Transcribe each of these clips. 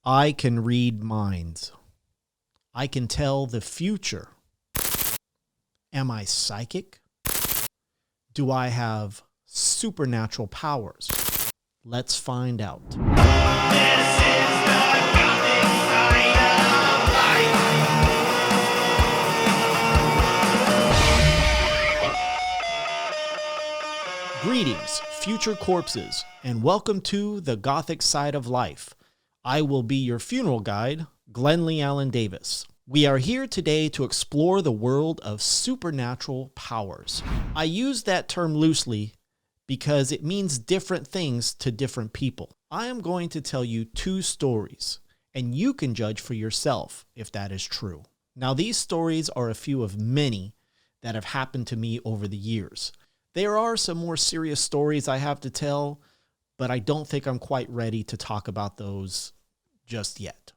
I can read minds. I can tell the future. Am I psychic? Do I have supernatural powers? Let's find out. This is the Gothic side of life. Greetings, future corpses, and welcome to the Gothic side of life. I will be your funeral guide, Glenlee Allen Davis. We are here today to explore the world of supernatural powers. I use that term loosely because it means different things to different people. I am going to tell you two stories, and you can judge for yourself if that is true. Now, these stories are a few of many that have happened to me over the years. There are some more serious stories I have to tell, but I don't think I'm quite ready to talk about those just yet.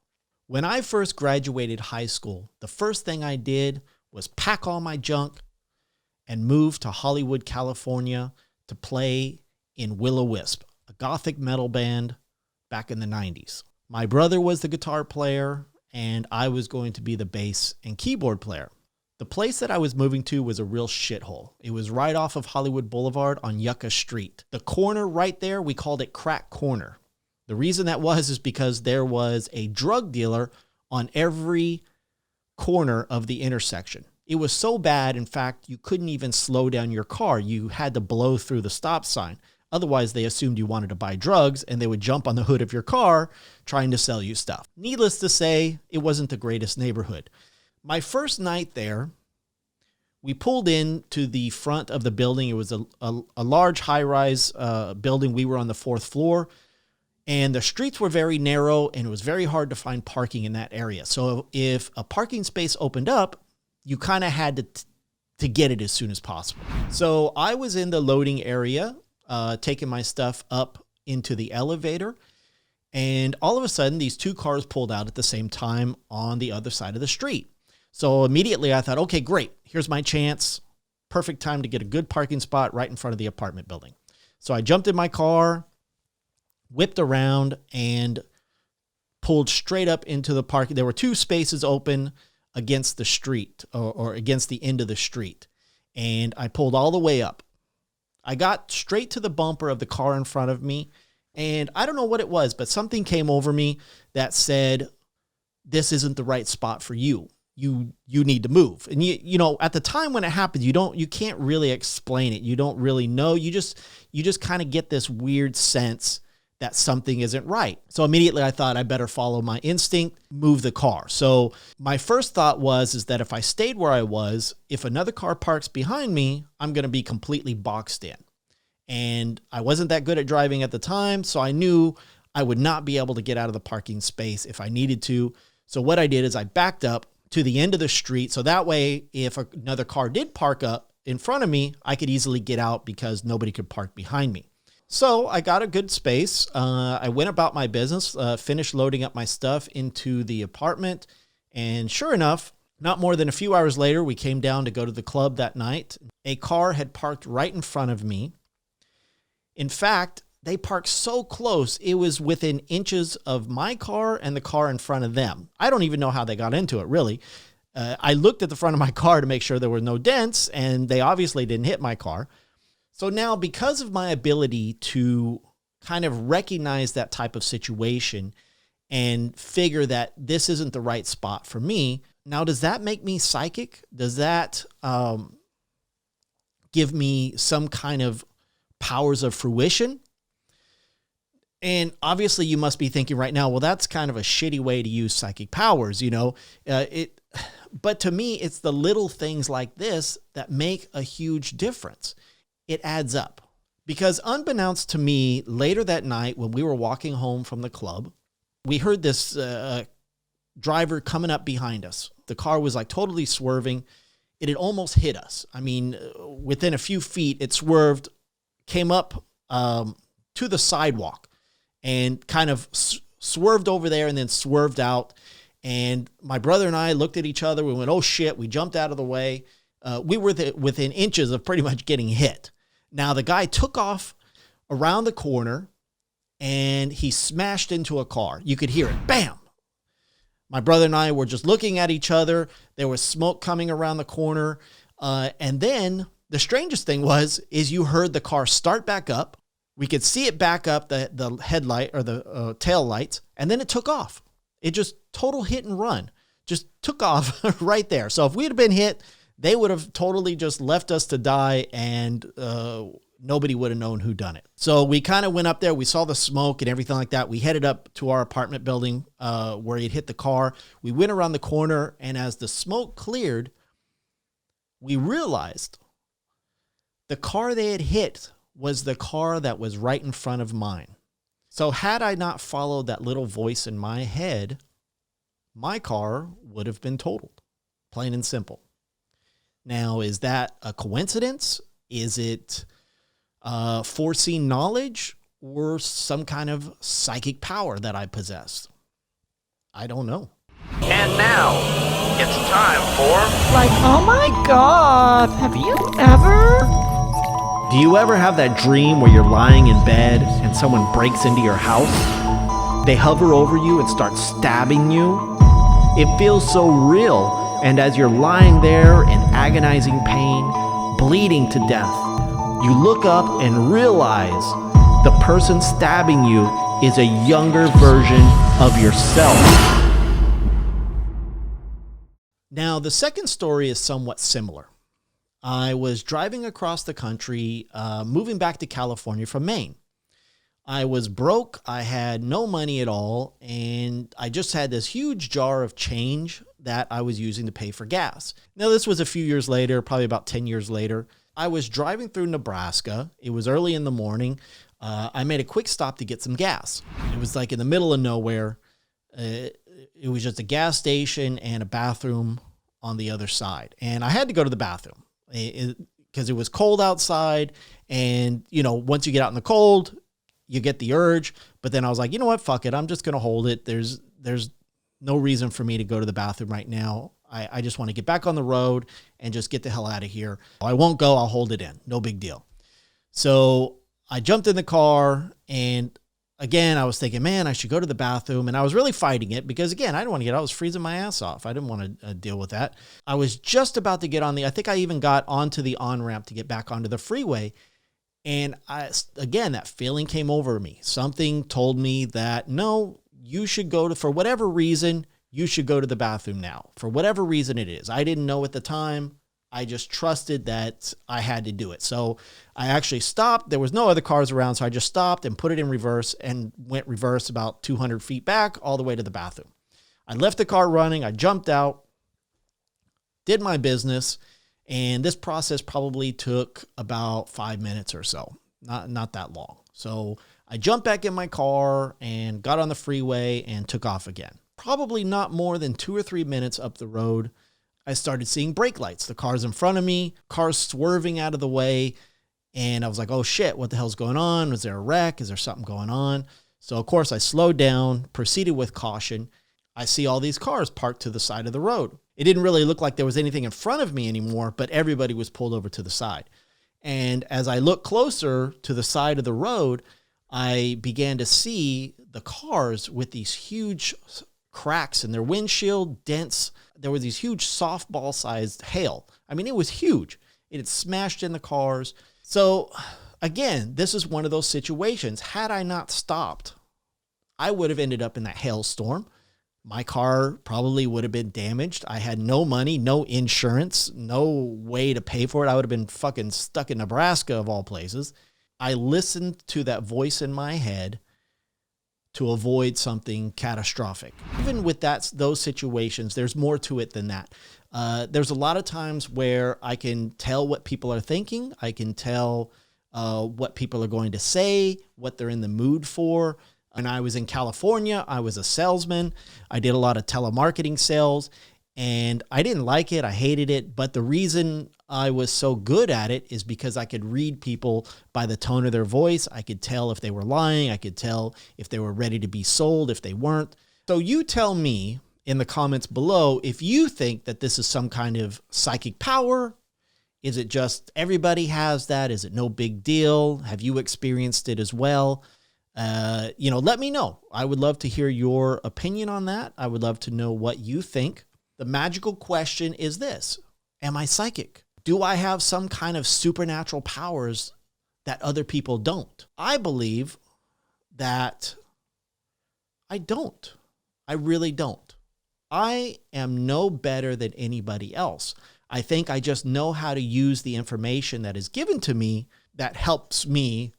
When I first graduated high school, the first thing I did was pack all my junk and move to Hollywood, California to play in Will-O-Wisp, a Gothic metal band back in the 90s. My brother was the guitar player, and I was going to be the bass and keyboard player. The place that I was moving to was a real shithole. It was right off of Hollywood Boulevard on Yucca Street. The corner right there, we called it Crack Corner. The reason that is because there was a drug dealer on every corner of the intersection. It was so bad, in fact, you couldn't even slow down your car. You had to blow through the stop sign. Otherwise, they assumed you wanted to buy drugs, and they would jump on the hood of your car trying to sell you stuff. Needless to say, it wasn't the greatest neighborhood. My first night there, we pulled in to the front of the building. It was a large high-rise building. We were on the fourth floor, and the streets were very narrow, and it was very hard to find parking in that area. So if a parking space opened up, you kind of had to get it as soon as possible. So I was in the loading area, taking my stuff up into the elevator, and all of a sudden, these two cars pulled out at the same time on the other side of the street. So immediately I thought, okay, great. Here's my chance. Perfect time to get a good parking spot right in front of the apartment building. So I jumped in my car, whipped around, and pulled straight up into the parking. There were two spaces open against the street or against the end of the street. And I pulled all the way up. I got straight to the bumper of the car in front of me. And I don't know what it was, but something came over me that said, this isn't the right spot for you. You need to move. And you know, at the time when it happened, you can't really explain it. You don't really know. You just kind of get this weird sense that something isn't right. So immediately I thought I better follow my instinct, move the car. So my first thought is that if I stayed where I was, if another car parks behind me, I'm going to be completely boxed in. And I wasn't that good at driving at the time, so I knew I would not be able to get out of the parking space if I needed to. So what I did is I backed up to the end of the street. So that way, if another car did park up in front of me, I could easily get out because nobody could park behind me. So I got a good space. I went about my business, finished loading up my stuff into the apartment. And sure enough, not more than a few hours later, we came down to go to the club that night. A car had parked right in front of me. In fact, they parked so close, it was within inches of my car and the car in front of them. I don't even know how they got into it, really. I looked at the front of my car to make sure there were no dents, and they obviously didn't hit my car. So now, because of my ability to kind of recognize that type of situation and figure that this isn't the right spot for me, now does that make me psychic? Does that give me some kind of powers of fruition? And obviously you must be thinking right now, well, that's kind of a shitty way to use psychic powers, you know. But to me, it's the little things like this that make a huge difference. It adds up. Because unbeknownst to me, later that night when we were walking home from the club, we heard this driver coming up behind us. The car was like totally swerving. It had almost hit us. I mean, within a few feet, it swerved, came up to the sidewalk, and kind of swerved over there and then swerved out. And my brother and I looked at each other. We went, oh, shit. We jumped out of the way. We were within inches of pretty much getting hit. Now, the guy took off around the corner, and he smashed into a car. You could hear it, bam. My brother and I were just looking at each other. There was smoke coming around the corner. And then the strangest thing is you heard the car start back up. We could see it back up, the headlight or the tail lights, and then it took off. It just total hit and run, just took off right there. So if we had been hit, they would have totally just left us to die, and nobody would have known who done it. So we kind of went up there. We saw the smoke and everything like that. We headed up to our apartment building where he'd hit the car. We went around the corner, and as the smoke cleared, we realized the car they had hit was the car that was right in front of mine. So had I not followed that little voice in my head, my car would have been totaled, plain and simple. Now, is that a coincidence? Is it foreseen knowledge or some kind of psychic power that I possess? I don't know. And now, it's time for... Like, oh my God, have you ever? Do you ever have that dream where you're lying in bed and someone breaks into your house? They hover over you and start stabbing you? It feels so real, and as you're lying there in agonizing pain, bleeding to death, you look up and realize the person stabbing you is a younger version of yourself. Now, the second story is somewhat similar. I was driving across the country, moving back to California from Maine. I was broke, I had no money at all, and I just had this huge jar of change that I was using to pay for gas. Now, this was a few years later, probably about 10 years later. I was driving through Nebraska. It was early in the morning. I made a quick stop to get some gas. It was like in the middle of nowhere. It was just a gas station and a bathroom on the other side. And I had to go to the bathroom because it was cold outside. And, you know, once you get out in the cold, you get the urge. But then I was like, you know what? Fuck it. I'm just going to hold it. There's no reason for me to go to the bathroom right now. I just want to get back on the road and just get the hell out of here. I won't go. I'll hold it in. No big deal. So I jumped in the car, and again, I was thinking, man, I should go to the bathroom. And I was really fighting it because, again, I didn't want to get out. I was freezing my ass off. I didn't want to deal with that. I was just about to get I think I even got onto the on-ramp to get back onto the freeway. And again, that feeling came over me. Something told me that, no, you should for whatever reason, you should go to the bathroom now. For whatever reason it is. I didn't know at the time. I just trusted that I had to do it. So I actually stopped. There was no other cars around, so I just stopped and put it in reverse and went reverse about 200 feet back all the way to the bathroom. I left the car running. I jumped out, did my business, and this process probably took about 5 minutes or so. Not that long. So I jumped back in my car and got on the freeway and took off again. Probably not more than 2 or 3 minutes up the road, I started seeing brake lights. The cars in front of me, cars swerving out of the way. And I was like, oh shit, what the hell's going on? Was there a wreck? Is there something going on? So of course I slowed down, proceeded with caution. I see all these cars parked to the side of the road. It didn't really look like there was anything in front of me anymore, but everybody was pulled over to the side. And as I looked closer to the side of the road, I began to see the cars with these huge cracks in their windshield, dents. There were these huge softball-sized hail. I mean, it was huge. It had smashed in the cars. So, again, this is one of those situations. Had I not stopped, I would have ended up in that hailstorm. My car probably would have been damaged. I had no money, no insurance, no way to pay for it. I would have been fucking stuck in Nebraska, of all places. I listened to that voice in my head to avoid something catastrophic. Even with those situations, there's more to it than that. There's a lot of times where I can tell what people are thinking. I can tell what people are going to say, what they're in the mood for. When I was in California, I was a salesman. I did a lot of telemarketing sales, and I didn't like it. I hated it. But the reason I was so good at it is because I could read people by the tone of their voice. I could tell if they were lying. I could tell if they were ready to be sold, if they weren't. So you tell me in the comments below if you think that this is some kind of psychic power. Is it just everybody has that? Is it no big deal? Have you experienced it as well? Let me know. I would love to hear your opinion on that. I would love to know what you think. The magical question is this: am I psychic? Do I have some kind of supernatural powers that other people don't? I believe that I don't. I really don't. I am no better than anybody else. I think I just know how to use the information that is given to me that helps me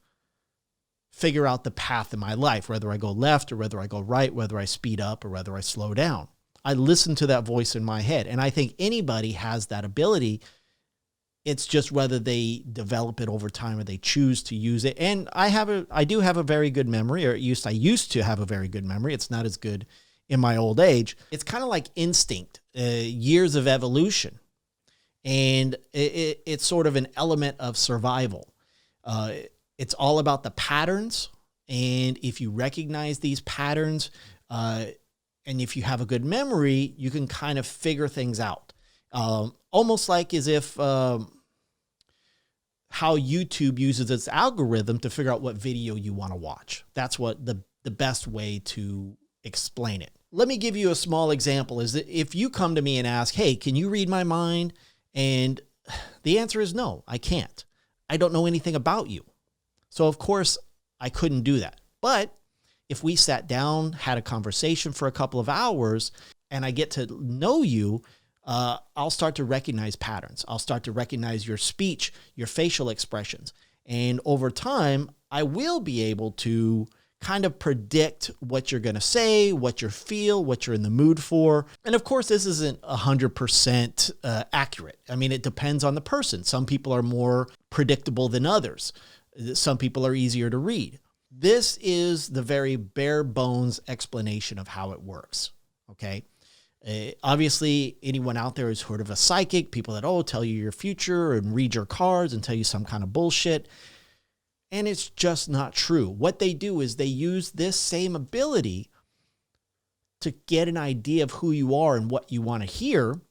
figure out the path in my life, whether I go left or whether I go right, whether I speed up or whether I slow down. I listen to that voice in my head, and I think anybody has that ability. It's just whether they develop it over time or they choose to use it. And I do have a very good memory, or I used to have a very good memory. It's not as good in my old age. It's kind of like instinct, years of evolution. And it's sort of an element of survival. It's all about the patterns. And if you recognize these patterns, and if you have a good memory, you can kind of figure things out. Almost like as if how YouTube uses its algorithm to figure out what video you want to watch. That's what the best way to explain it. Let me give you a small example. Is that if you come to me and ask, hey, can you read my mind? And the answer is no, I can't. I don't know anything about you. So of course I couldn't do that. But if we sat down, had a conversation for a couple of hours, and I get to know you, I'll start to recognize patterns. I'll start to recognize your speech, your facial expressions. And over time, I will be able to kind of predict what you're going to say, what you feel, what you're in the mood for. And of course, this isn't 100% accurate. I mean, it depends on the person. Some people are more predictable than others. Some people are easier to read. This is the very bare bones explanation of how it works. Okay. Obviously, anyone out there who's heard of a psychic, people that, tell you your future and read your cards and tell you some kind of bullshit. And it's just not true. What they do is they use this same ability to get an idea of who you are and what you want to hear,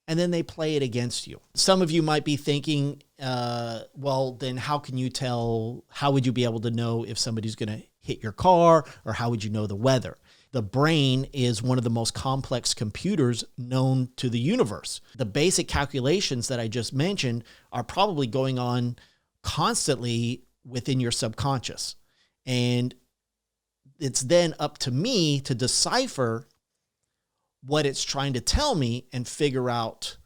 and then they play it against you. Some of you might be thinking, well, then how can you tell, how would you be able to know if somebody's going to hit your car, or how would you know the weather? The brain is one of the most complex computers known to the universe. The basic calculations that I just mentioned are probably going on constantly within your subconscious. And it's then up to me to decipher what it's trying to tell me and figure out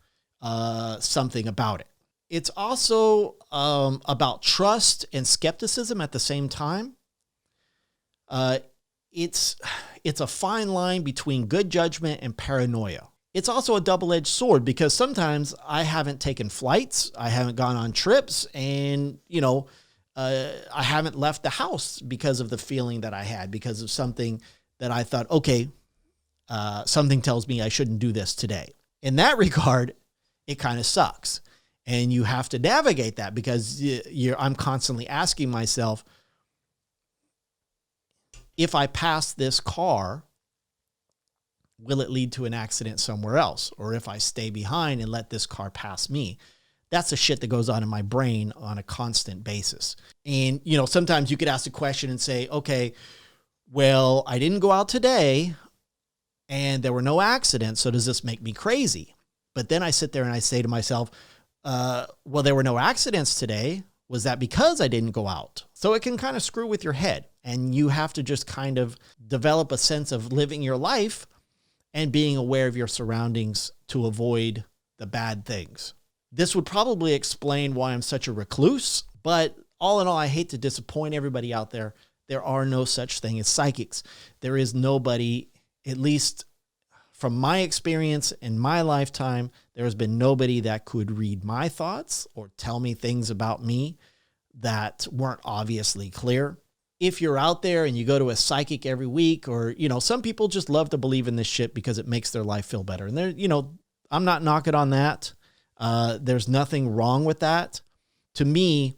something about it. It's also about trust and skepticism at the same time. It's a fine line between good judgment and paranoia. It's also a double-edged sword because sometimes I haven't taken flights, I haven't gone on trips, and, I haven't left the house because of the feeling that I had, because of something that I thought, okay, something tells me I shouldn't do this today. In that regard, it kind of sucks. And you have to navigate that because I'm constantly asking myself, if I pass this car, will it lead to an accident somewhere else? Or if I stay behind and let this car pass me? That's the shit that goes on in my brain on a constant basis. And, sometimes you could ask a question and say, okay, well, I didn't go out today and there were no accidents. So does this make me crazy? But then I sit there and I say to myself, well, there were no accidents today. Was that because I didn't go out? So it can kind of screw with your head, and you have to just kind of develop a sense of living your life and being aware of your surroundings to avoid the bad things. This would probably explain why I'm such a recluse, but all in all, I hate to disappoint everybody out there. There are no such thing as psychics. There is nobody, at least from my experience in my lifetime, there has been nobody that could read my thoughts or tell me things about me that weren't obviously clear. If you're out there and you go to a psychic every week, or, some people just love to believe in this shit because it makes their life feel better. And I'm not knocking on that. There's nothing wrong with that. To me,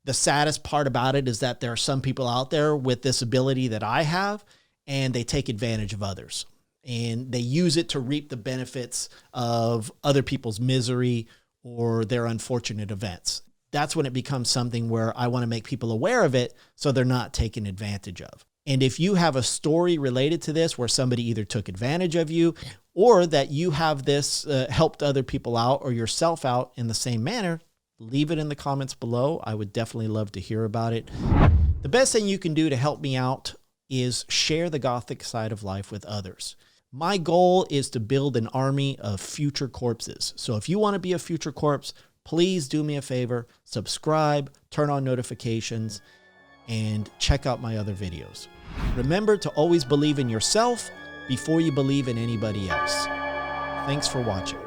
the saddest part about it is that there are some people out there with this ability that I have, and they take advantage of others. And they use it to reap the benefits of other people's misery or their unfortunate events. that's when it becomes something where I want to make people aware of it so they're not taken advantage of. And if you have a story related to this where somebody either took advantage of you or that you have this helped other people out or yourself out in the same manner, leave it in the comments below. I would definitely love to hear about it. The best thing you can do to help me out is share the Gothic side of life with others. My goal is to build an army of future corpses. So if you want to be a future corpse, please do me a favor, subscribe, turn on notifications, and check out my other videos. Remember to always believe in yourself before you believe in anybody else. Thanks for watching.